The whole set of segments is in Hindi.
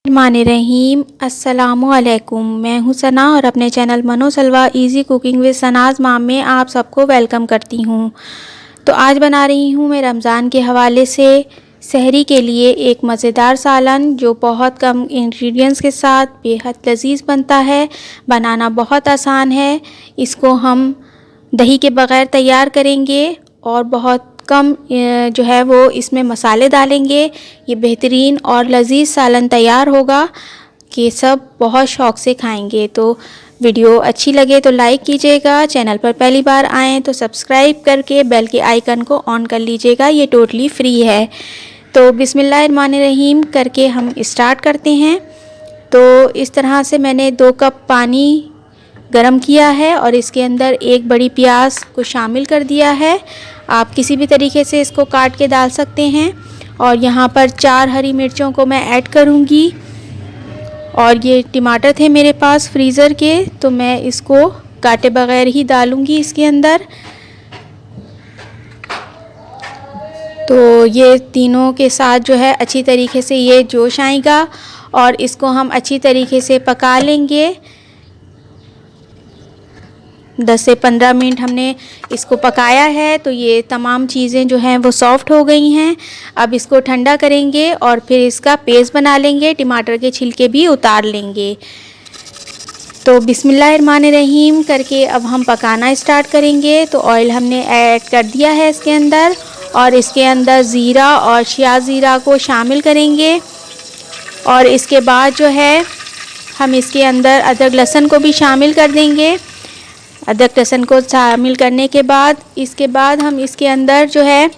रहीम अस्सलामुअलैकुम। मैं हूं सना और अपने चैनल मनो सलवा इजी कुकिंग विद सनाज माम में आप सबको वेलकम करती हूं। तो आज बना रही हूं मैं रमज़ान के हवाले से सहरी के लिए एक मज़ेदार सालन जो बहुत कम इंग्रेडिएंट्स के साथ बेहद लजीज बनता है। बनाना बहुत आसान है। इसको हम दही के बग़ैर तैयार करेंगे और बहुत कम जो है वो इसमें मसाले डालेंगे। ये बेहतरीन और लजीज सालन तैयार होगा कि सब बहुत शौक़ से खाएंगे। तो वीडियो अच्छी लगे तो लाइक कीजिएगा। चैनल पर पहली बार आएँ तो सब्सक्राइब करके बेल के आइकन को ऑन कर लीजिएगा। ये टोटली फ्री है। तो बिस्मिल्लाहिर्रहमानिर्रहीम करके हम स्टार्ट करते हैं। तो इस तरह से मैंने 2 कप पानी गरम किया है और इसके अंदर एक बड़ी प्याज को शामिल कर दिया है। आप किसी भी तरीके से इसको काट के डाल सकते हैं। और यहाँ पर 4 हरी मिर्चों को मैं ऐड करूँगी। और ये टमाटर थे मेरे पास फ्रीज़र के, तो मैं इसको काटे बगैर ही डालूँगी इसके अंदर। तो ये तीनों के साथ जो है अच्छी तरीके से ये जोश आएगा और इसको हम अच्छी तरीके से पका लेंगे। 10 से 15 मिनट हमने इसको पकाया है। तो ये तमाम चीज़ें जो हैं वो सॉफ़्ट हो गई हैं। अब इसको ठंडा करेंगे और फिर इसका पेस्ट बना लेंगे। टमाटर के छिलके भी उतार लेंगे। तो बिस्मिल्लाहिर्रहमानिर्रहीम करके अब हम पकाना स्टार्ट करेंगे। तो ऑयल हमने ऐड कर दिया है इसके अंदर और इसके अंदर ज़ीरा और शिया ज़ीरा को शामिल करेंगे। और इसके बाद जो है हम इसके अंदर अदरक लहसुन को भी शामिल कर देंगे। अदरक लहसुन को शामिल करने के बाद इसके बाद हम इसके अंदर जो है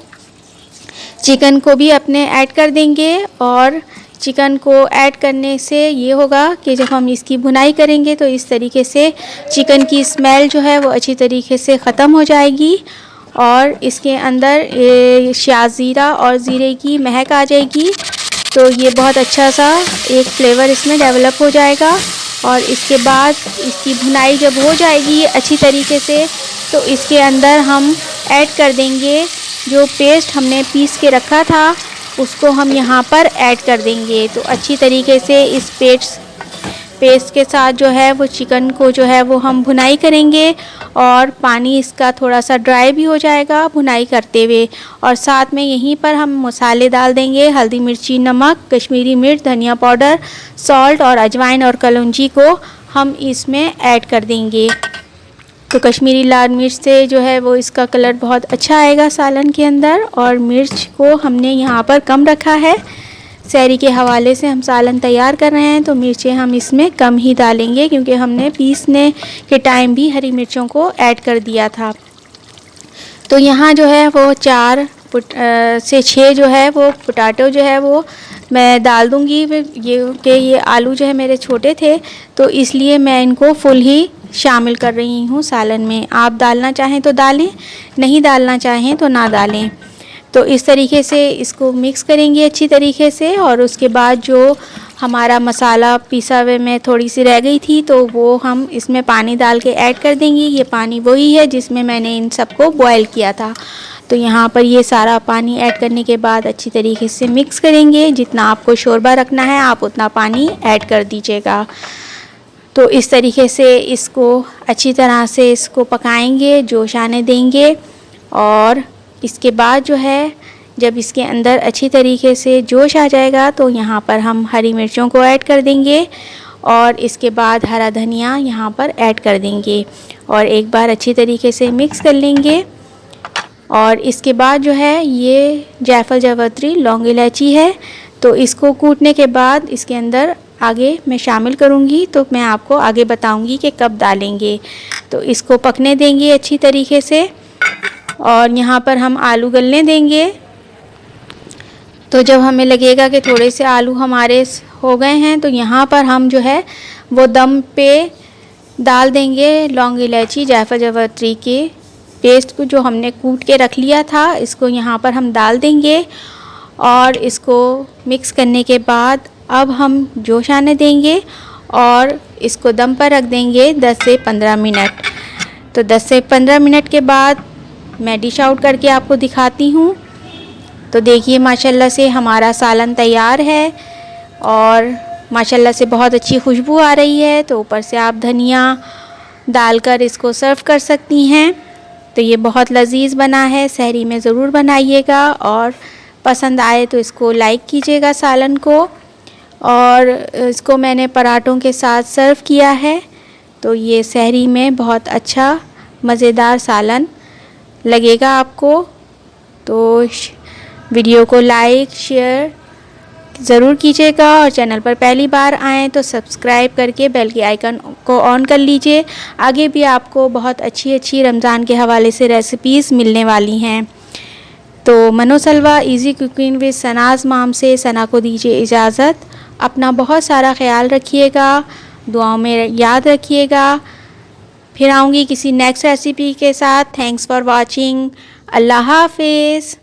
चिकन को भी अपने ऐड कर देंगे। और चिकन को ऐड करने से ये होगा कि जब हम इसकी भुनाई करेंगे तो इस तरीके से चिकन की स्मेल जो है वो अच्छी तरीके से ख़त्म हो जाएगी और इसके अंदर शिया ज़ीरा और ज़ीरे की महक आ जाएगी। तो ये बहुत अच्छा सा एक फ्लेवर इसमें डेवलप हो जाएगा। और इसके बाद इसकी भुनाई जब हो जाएगी अच्छी तरीके से तो इसके अंदर हम ऐड कर देंगे जो पेस्ट हमने पीस के रखा था, उसको हम यहाँ पर ऐड कर देंगे। तो अच्छी तरीके से इस पेस्ट के साथ जो है वो चिकन को जो है वो हम भुनाई करेंगे और पानी इसका थोड़ा सा ड्राई भी हो जाएगा भुनाई करते हुए। और साथ में यहीं पर हम मसाले डाल देंगे। हल्दी, मिर्ची, नमक, कश्मीरी मिर्च, धनिया पाउडर, सॉल्ट और अजवाइन और कलौंजी को हम इसमें ऐड कर देंगे। तो कश्मीरी लाल मिर्च से जो है वो इसका कलर बहुत अच्छा आएगा सालन के अंदर। और मिर्च को हमने यहाँ पर कम रखा है। सहरी के हवाले से हम सालन तैयार कर रहे हैं तो मिर्चें हम इसमें कम ही डालेंगे क्योंकि हमने पीसने के टाइम भी हरी मिर्चों को ऐड कर दिया था। तो यहाँ जो है वो 4 से 6 जो है वो पोटैटो जो है वो मैं डाल दूँगी। ये आलू जो है मेरे छोटे थे तो इसलिए मैं इनको फुल ही शामिल कर रही हूँ सालन में। आप डालना चाहें तो डालें, नहीं डालना चाहें तो ना डालें। तो इस तरीके से इसको मिक्स करेंगे अच्छी तरीके से। और उसके बाद जो हमारा मसाला पिसा हुए में थोड़ी सी रह गई थी तो वो हम इसमें पानी डाल के ऐड कर देंगे। ये पानी वही है जिसमें मैंने इन सबको बॉयल किया था। तो यहाँ पर ये सारा पानी ऐड करने के बाद अच्छी तरीके से मिक्स करेंगे। जितना आपको शोरबा रखना है आप उतना पानी ऐड कर दीजिएगा। तो इस तरीके से इसको अच्छी तरह से इसको पकाएंगे, जोश आने देंगे। और इसके बाद जो है जब इसके अंदर अच्छी तरीके से जोश आ जाएगा तो यहाँ पर हम हरी मिर्चों को ऐड कर देंगे और इसके बाद हरा धनिया यहाँ पर ऐड कर देंगे और एक बार अच्छी तरीके से मिक्स कर लेंगे। और इसके बाद जो है ये जायफल, जावित्री, लौंग, इलायची है तो इसको कूटने के बाद इसके अंदर आगे मैं शामिल करूँगी। तो मैं आपको आगे बताऊँगी कि कब डालेंगे। तो इसको पकने देंगे अच्छी तरीके से और यहाँ पर हम आलू गलने देंगे। तो जब हमें लगेगा कि थोड़े से आलू हमारे हो गए हैं तो यहाँ पर हम जो है वो दम पे डाल देंगे लौंग, इलायची, जायफल, जावित्री के पेस्ट को जो हमने कूट के रख लिया था इसको यहाँ पर हम डाल देंगे। और इसको मिक्स करने के बाद अब हम जोश आने देंगे और इसको दम पर रख देंगे 10 से 15 मिनट। तो 10 से 15 मिनट के बाद मैं डिश आउट करके आपको दिखाती हूँ। तो देखिए माशाल्लाह से हमारा सालन तैयार है और माशाल्लाह से बहुत अच्छी खुशबू आ रही है। तो ऊपर से आप धनिया डालकर इसको सर्व कर सकती हैं। तो ये बहुत लजीज बना है, सहरी में ज़रूर बनाइएगा और पसंद आए तो इसको लाइक कीजिएगा सालन को। और इसको मैंने पराठों के साथ सर्व किया है। तो ये सहरी में बहुत अच्छा मज़ेदार सालन लगेगा आपको। तो वीडियो को लाइक शेयर ज़रूर कीजिएगा और चैनल पर पहली बार आएँ तो सब्सक्राइब करके बेल के आइकन को ऑन कर लीजिए। आगे भी आपको बहुत अच्छी अच्छी रमज़ान के हवाले से रेसिपीज़ मिलने वाली हैं। तो मनोसलवा इजी कुकिंग विद सनाज़ माम से सना को दीजिए इजाज़त। अपना बहुत सारा ख्याल रखिएगा, दुआओं में याद रखिएगा। फिर आऊँगी किसी नेक्स्ट रेसिपी के साथ। Thanks for watching. अल्लाह हाफिज़।